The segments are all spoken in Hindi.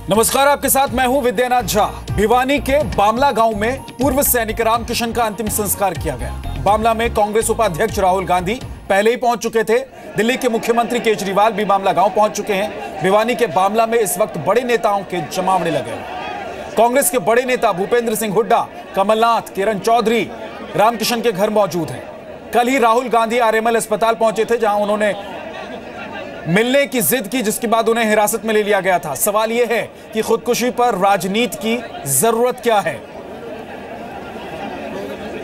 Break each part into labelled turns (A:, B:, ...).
A: नमस्कार, आपके साथ मैं हूं विद्यानाथ झा। भिवानी के बामला गांव में पूर्व सैनिक रामकिशन का अंतिम संस्कार किया गया। बामला में कांग्रेस उपाध्यक्ष राहुल गांधी पहले ही पहुंच चुके थे। दिल्ली के मुख्यमंत्री केजरीवाल भी बामला गांव पहुंच चुके हैं। भिवानी के बामला में इस वक्त बड़े नेताओं के जमावड़े लगे। कांग्रेस के बड़े नेता भूपेंद्र सिंह हुड्डा, कमलनाथ, किरण चौधरी रामकिशन के घर मौजूद हैं। कल ही राहुल गांधी आरएमएल अस्पताल पहुंचे थे, जहां उन्होंने मिलने की जिद की, जिसके बाद उन्हें हिरासत में ले लिया गया था। सवाल यह है कि खुदकुशी पर राजनीति की जरूरत क्या है।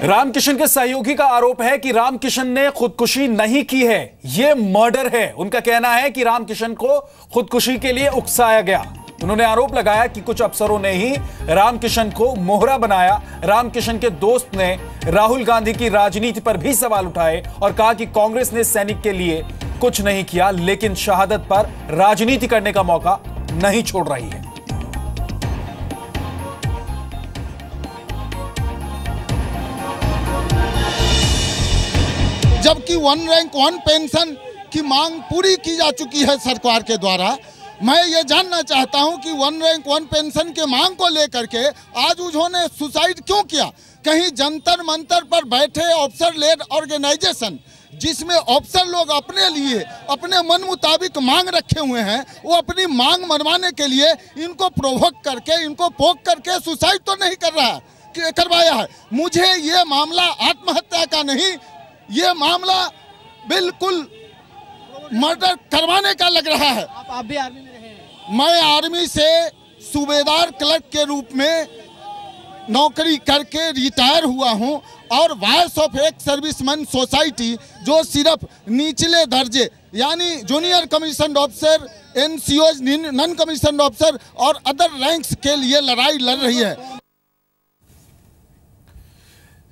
A: रामकिशन के सहयोगी का आरोप है कि रामकिशन ने खुदकुशी नहीं की है, यह मर्डर है। उनका कहना है कि रामकिशन को खुदकुशी के लिए उकसाया गया। उन्होंने आरोप लगाया कि कुछ अफसरों ने ही रामकिशन को मोहरा बनाया। रामकिशन के दोस्त ने राहुल गांधी की राजनीति पर भी सवाल उठाए और कहा कि कांग्रेस ने सैनिक के लिए कुछ नहीं किया, लेकिन शहादत पर राजनीति करने का मौका नहीं छोड़ रही है।
B: जबकि वन रैंक वन पेंशन की मांग पूरी की जा चुकी है सरकार के द्वारा। मैं ये जानना चाहता हूं कि वन रैंक वन पेंशन के मांग को लेकर के आज उन्होंने सुसाइड क्यों किया। कहीं जंतर मंतर पर बैठे ऑफिसर लेड ऑर्गेनाइजेशन, जिसमें ऑफिसर लोग अपने लिए अपने मन मुताबिक मांग रखे हुए हैं, वो अपनी मांग मनवाने के लिए इनको प्रोवोक करके, इनको पोक करके सुसाइड तो नहीं कर रहा है, करवाया है। मुझे ये मामला आत्महत्या का नहीं, ये मामला बिल्कुल मर्डर करवाने का लग रहा है।
C: आप भी आर्मी में रहे हैं?
B: मैं आर्मी से सूबेदार क्लर्क के रूप में नौकरी करके रिटायर हुआ हूं और voice of ex serviceman society, जो सिर्फ निचले दर्जे यानी junior commission officer, NCOs, non commission officer और अदर रैंक्स के लिए लड़ाई लड़ रही है।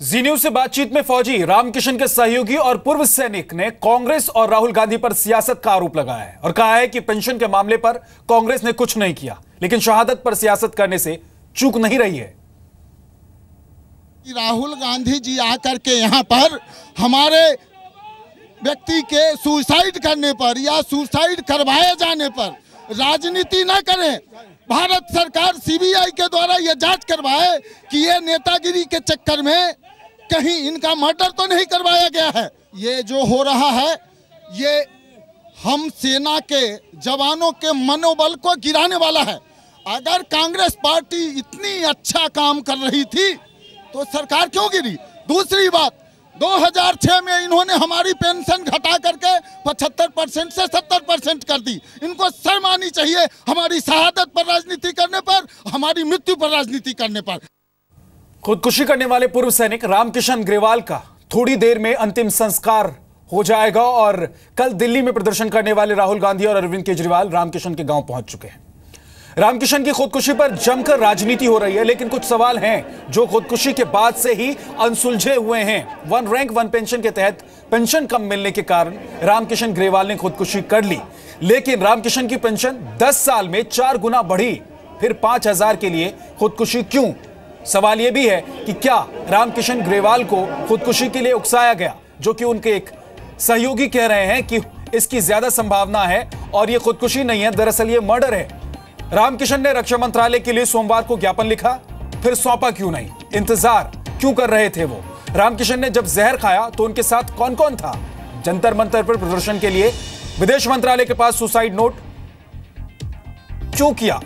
A: जी न्यूज से बातचीत में फौजी रामकिशन के सहयोगी और पूर्व सैनिक ने कांग्रेस और राहुल गांधी पर सियासत का आरोप लगाया है और कहा है कि पेंशन के मामले पर कांग्रेस ने कुछ नहीं किया, लेकिन शहादत पर सियासत करने से चूक नहीं रही है।
B: राहुल गांधी जी आकर के यहाँ पर हमारे व्यक्ति के सुसाइड करने पर या सुसाइड करवाए जाने पर राजनीति न करें। भारत सरकार सीबीआई के द्वारा यह जांच करवाए कि ये नेतागिरी के चक्कर में कहीं इनका मर्डर तो नहीं करवाया गया है। ये जो हो रहा है, ये हम सेना के जवानों के मनोबल को गिराने वाला है। अगर कांग्रेस पार्टी इतनी अच्छा काम कर रही थी तो सरकार क्यों गिरी। दूसरी बात, 2006 में इन्होंने हमारी पेंशन घटा करके 75% से 70% कर दी। इनको शर्म आनी चाहिए हमारी शहादत पर राजनीति करने पर, हमारी मृत्यु पर राजनीति करने पर।
A: खुदकुशी करने वाले पूर्व सैनिक रामकिशन ग्रेवाल का थोड़ी देर में अंतिम संस्कार हो जाएगा और कल दिल्ली में प्रदर्शन करने वाले राहुल गांधी और अरविंद केजरीवाल रामकिशन के गांव पहुंच चुके हैं। रामकिशन की खुदकुशी पर जमकर राजनीति हो रही है, लेकिन कुछ सवाल हैं जो खुदकुशी के बाद से ही अनसुलझे हुए हैं। वन रैंक वन पेंशन के तहत पेंशन कम मिलने के कारण रामकिशन ग्रेवाल ने खुदकुशी कर ली, लेकिन रामकिशन की पेंशन 10 साल में 4 गुना बढ़ी। फिर 5,000 के लिए खुदकुशी क्यों? सवाल यह भी है कि क्या रामकिशन ग्रेवाल को खुदकुशी के लिए उकसाया गया, जो कि उनके एक सहयोगी कह रहे हैं कि इसकी ज्यादा संभावना है और यह खुदकुशी नहीं है, दरअसल यह मर्डर है। रामकिशन ने रक्षा मंत्रालय के लिए सोमवार को ज्ञापन लिखा, फिर सौंपा क्यों नहीं? इंतजार क्यों कर रहे थे वो? रामकिशन ने जब जहर खाया तो उनके साथ कौन कौन था? जंतर मंतर पर प्रदर्शन के लिए विदेश मंत्रालय के पास सुसाइड नोट क्यों किया?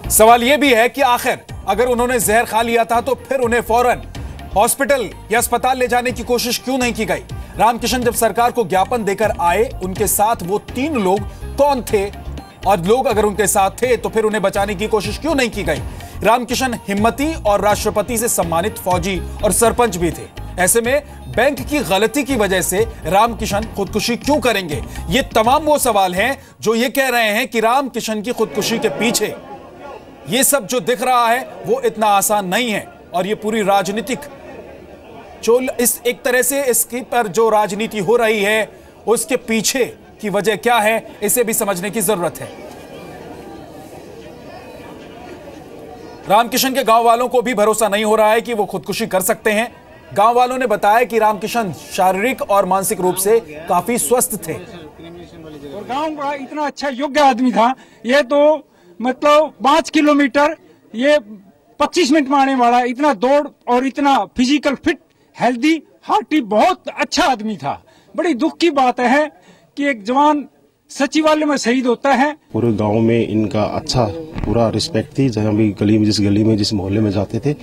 A: सवाल यह भी है कि आखिर अगर उन्होंने जहर खा लिया था तो फिर उन्हें फौरन हॉस्पिटल या अस्पताल ले जाने की कोशिश क्यों नहीं की गई? रामकिशन जब सरकार को ज्ञापन देकर आए, उनके साथ वो 3 लोग कौन थे? और लोग अगर उनके साथ थे तो फिर उन्हें बचाने की कोशिश क्यों नहीं की गई? रामकिशन हिम्मती और राष्ट्रपति से सम्मानित फौजी और सरपंच भी थे। ऐसे में बैंक की गलती की वजह से रामकिशन खुदकुशी क्यों करेंगे? ये तमाम वो सवाल हैं जो ये कह रहे हैं कि रामकिशन की खुदकुशी के पीछे ये सब जो दिख रहा है वो इतना आसान नहीं है और ये पूरी राजनीतिक जो इस एक तरह से इसकी पर जो राजनीति हो रही है उसके पीछे की वजह क्या है, इसे भी समझने की जरूरत है। रामकिशन के गांव वालों को भी भरोसा नहीं हो रहा है कि वो खुदकुशी कर सकते हैं। गांव वालों ने बताया कि रामकिशन शारीरिक और मानसिक रूप से काफी स्वस्थ थे
C: और गांव का इतना अच्छा योग्य आदमी था। ये तो मतलब 5 किलोमीटर ये 25 मिनट में आने वाला, इतना दौड़ और इतना फिजिकल फिट, हेल्दी, हार्टी, बहुत अच्छा आदमी था। बड़ी दुख की बात है कि एक जवान सचिवालय में शहीद होता है।
D: पूरे गांव में इनका अच्छा पूरा रिस्पेक्ट थी। जहाँ भी गली में जिस मोहल्ले में जाते थे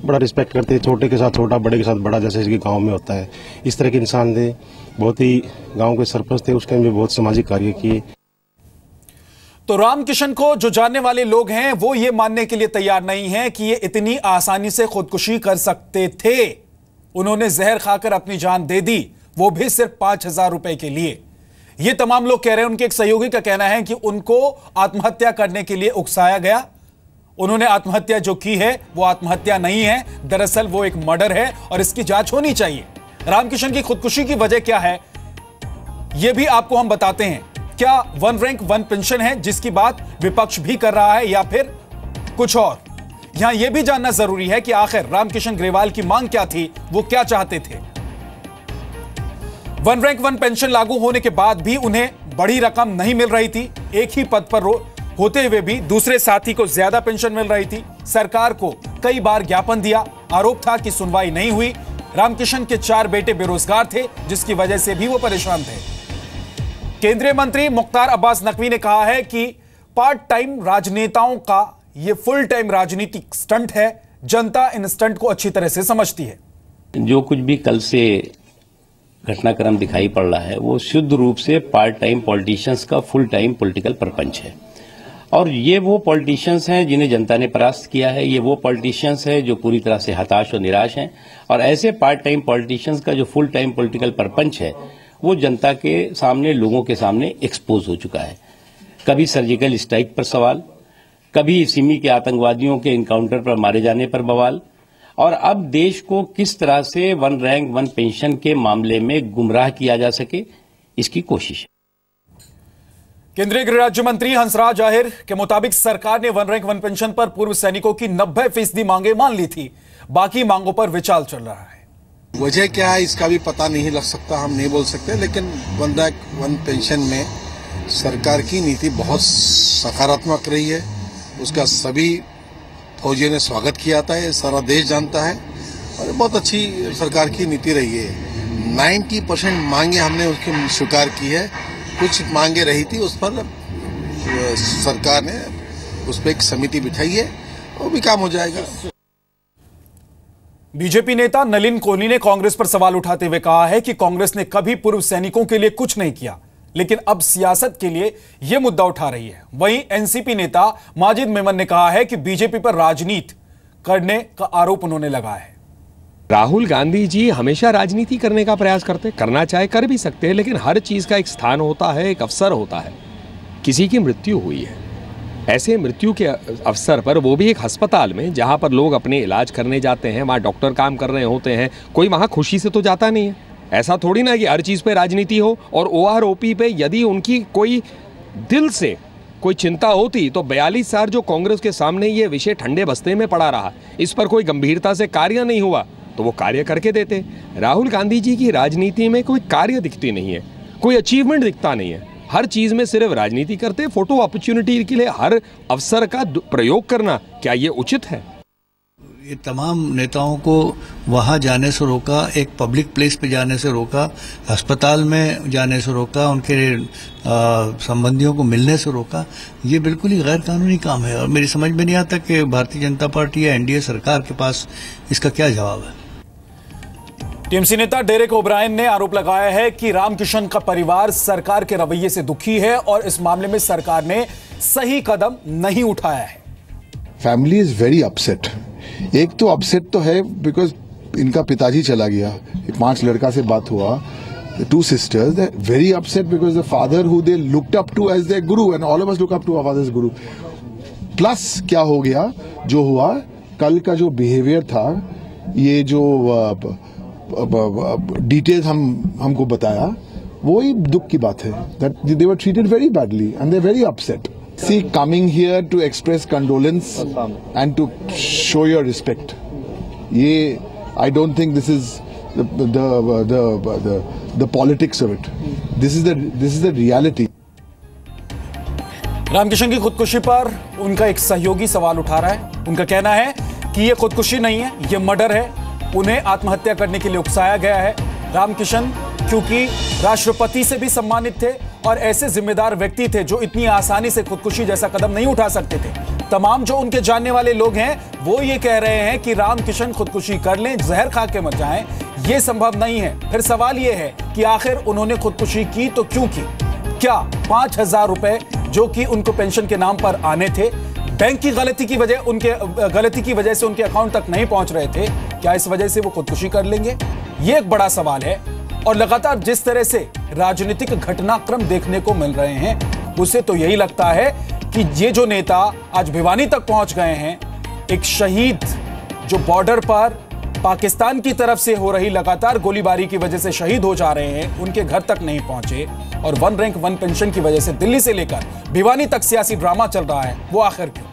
D: बड़ा रिस्पेक्ट करते थे। छोटे के साथ छोटा, बड़े के साथ बड़ा, जैसे इसके गांव में होता है। इस तरह के इंसान थे। बहुत ही गांव के सरपंच थे, उस टाइम में बहुत सामाजिक कार्य किए।
A: तो रामकिशन को जो जानने वाले लोग हैं वो ये मानने के लिए तैयार नहीं है कि ये इतनी आसानी से खुदकुशी कर सकते थे। उन्होंने जहर खाकर अपनी जान दे दी, वो भी सिर्फ 5,000 रुपए के लिए। ये तमाम लोग कह रहे हैं, उनके एक सहयोगी का कहना है कि उनको आत्महत्या करने के लिए उकसाया गया। उन्होंने आत्महत्या जो की है वो आत्महत्या नहीं है, दरअसल वो एक मर्डर है और इसकी जांच होनी चाहिए। रामकिशन की खुदकुशी की वजह क्या है यह भी आपको हम बताते हैं। क्या 1 रैंक 1 पेंशन है जिसकी बात विपक्ष भी कर रहा है या फिर कुछ और? यहां यह भी जानना जरूरी है कि आखिर रामकिशन ग्रेवाल की मांग क्या थी, वो क्या चाहते थे। 1 रैंक 1 पेंशन लागू होने के बाद भी उन्हें बड़ी रकम नहीं मिल रही थी। एक ही पद पर होते हुए भी दूसरे साथी को ज्यादा पेंशन मिल रही थी। सरकार को कई बार ज्ञापन दिया, आरोप था कि सुनवाई नहीं हुई। रामकिशन के 4 बेटे बेरोजगार थे जिसकी वजह से भी वो परेशान थे। केंद्रीय मंत्री मुख्तार अब्बास नकवी ने कहा है कि पार्ट टाइम राजनेताओं का यह फुल टाइम राजनीतिक स्टंट है। जनता इन स्टंट को अच्छी तरह से समझती है।
E: जो कुछ भी कल से घटनाक्रम दिखाई पड़ रहा है वो शुद्ध रूप से पार्ट टाइम पॉलिटिशियंस का फुल टाइम पॉलिटिकल परपंच है। और ये वो पॉलिटिशियंस हैं जिन्हें जनता ने परास्त किया है। ये वो पॉलिटिशियंस हैं जो पूरी तरह से हताश और निराश हैं। और ऐसे पार्ट टाइम पॉलिटिशियंस का जो फुल टाइम पॉलिटिकल परपंच है वो जनता के सामने, लोगों के सामने एक्सपोज हो चुका है। कभी सर्जिकल स्ट्राइक पर सवाल, कभी सिमी के आतंकवादियों के इनकाउंटर पर मारे जाने पर बवाल, और अब देश को किस तरह से 1 रैंक 1 पेंशन के मामले में गुमराह किया जा सके, इसकी कोशिश है।
A: केंद्रीय गृह राज्य मंत्री हंसराज अहिर के मुताबिक सरकार ने 1 रैंक 1 पेंशन पर पूर्व सैनिकों की 90% मांगे मान ली थी। बाकी मांगों पर विचार चल रहा है।
F: वजह क्या है इसका भी पता नहीं लग सकता, हम नहीं बोल सकते। लेकिन 1 रैंक 1 पेंशन में सरकार की नीति बहुत सकारात्मक रही है। उसका सभी फौजियों ने स्वागत किया था, ये सारा देश जानता है। और बहुत अच्छी सरकार की नीति रही है। 90% मांगे हमने उसकी स्वीकार की है। कुछ मांगे रही थी उस पर सरकार ने उस पर एक समिति बिठाई है, वो भी काम हो जाएगा।
A: बीजेपी नेता नलिन कोहली ने कांग्रेस पर सवाल उठाते हुए कहा है कि कांग्रेस ने कभी पूर्व सैनिकों के लिए कुछ नहीं किया, लेकिन अब सियासत के लिए यह मुद्दा उठा रही है। वहीं एनसीपी नेता माजिद मेमन ने कहा है कि बीजेपी पर राजनीति करने का आरोप उन्होंने लगाया है।
G: राहुल गांधी जी हमेशा राजनीति करने का प्रयास करते, करना चाहे कर भी सकते हैं, लेकिन हर चीज का एक स्थान होता है, एक अवसर होता है। किसी की मृत्यु हुई है, ऐसे मृत्यु के अवसर पर, वो भी एक अस्पताल में जहां पर लोग अपने इलाज करने जाते हैं, वहां डॉक्टर काम कर रहे होते हैं, कोई वहां खुशी से तो जाता नहीं है। ऐसा थोड़ी ना कि हर चीज पे राजनीति हो। और OROP पे यदि उनकी कोई दिल से कोई चिंता होती तो 42 साल जो कांग्रेस के सामने ये विषय ठंडे बस्ते में पड़ा रहा, इस पर कोई गंभीरता से कार्य नहीं हुआ तो वो कार्य करके देते। राहुल गांधी जी की राजनीति में कोई कार्य दिखती नहीं है, कोई अचीवमेंट दिखता नहीं है। हर चीज में सिर्फ राजनीति करते, फोटो अपॉर्चुनिटी के लिए हर अवसर का प्रयोग करना, क्या ये उचित है?
H: ये तमाम नेताओं को वहां जाने से रोका, एक पब्लिक प्लेस पे जाने से रोका, अस्पताल में जाने से रोका, उनके संबंधियों को मिलने से रोका। ये बिल्कुल ही गैर कानूनी काम है और मेरी समझ में नहीं आता कि भारतीय जनता पार्टी या एनडीए सरकार के पास इसका क्या जवाब है।
A: टीएमसी नेता डेरेक ओब्रायन ने आरोप लगाया है कि रामकिशन का परिवार सरकार के रवैये से दुखी है और इस मामले में सरकार ने सही कदम नहीं उठाया है।
I: Family is very upset. एक तो अपसेट तो है बिकॉज इनका पिताजी चला गया, 5 लड़का से बात हुआ, 2 sisters, they're very upset because the father who they looked up to as their guru, and all of us look up to our father's guru. Plus क्या हो गया, जो हुआ कल का जो बिहेवियर था, ये जो डिटेल्स हमको बताया, वही दुख की बात है that they were treated very badly and they're very upset. See, coming here to express condolence and to show your respect. ये I don't think this is the politics of it. This is the reality.
A: Ramkishan की खुदकुशी पर उनका एक सहयोगी सवाल उठा रहा है। उनका कहना है कि ये खुदकुशी नहीं है, ये मर्डर है। उन्हें आत्महत्या करने के लिए उकसाया गया है। रामकिशन क्योंकि राष्ट्रपति से भी सम्मानित थे और ऐसे जिम्मेदार व्यक्ति थे जो इतनी आसानी से खुदकुशी जैसा कदम नहीं उठा सकते थे। तमाम जो उनके जानने वाले लोग हैं वो ये कह रहे हैं कि रामकिशन खुदकुशी कर लें, जहर खा के मर जाएं, ये संभव नहीं है। फिर सवाल ये है कि आखिर उन्होंने खुदकुशी की तो क्यों की? क्या 5,000 रुपए जो कि उनको पेंशन के नाम पर आने थे, बैंक की गलती की वजह से उनके अकाउंट तक नहीं पहुंच रहे थे, क्या इस वजह से वो खुदकुशी कर लेंगे? ये एक बड़ा सवाल है। और लगातार जिस तरह से राजनीतिक घटनाक्रम देखने को मिल रहे हैं, उसे तो यही लगता है कि ये जो नेता आज भिवानी तक पहुंच गए हैं, एक शहीद जो बॉर्डर पर पाकिस्तान की तरफ से हो रही लगातार गोलीबारी की वजह से शहीद हो जा रहे हैं, उनके घर तक नहीं पहुंचे और 1 रैंक 1 पेंशन की वजह से दिल्ली से लेकर भिवानी तक सियासी ड्रामा चल रहा है, वो आखिर क्यों?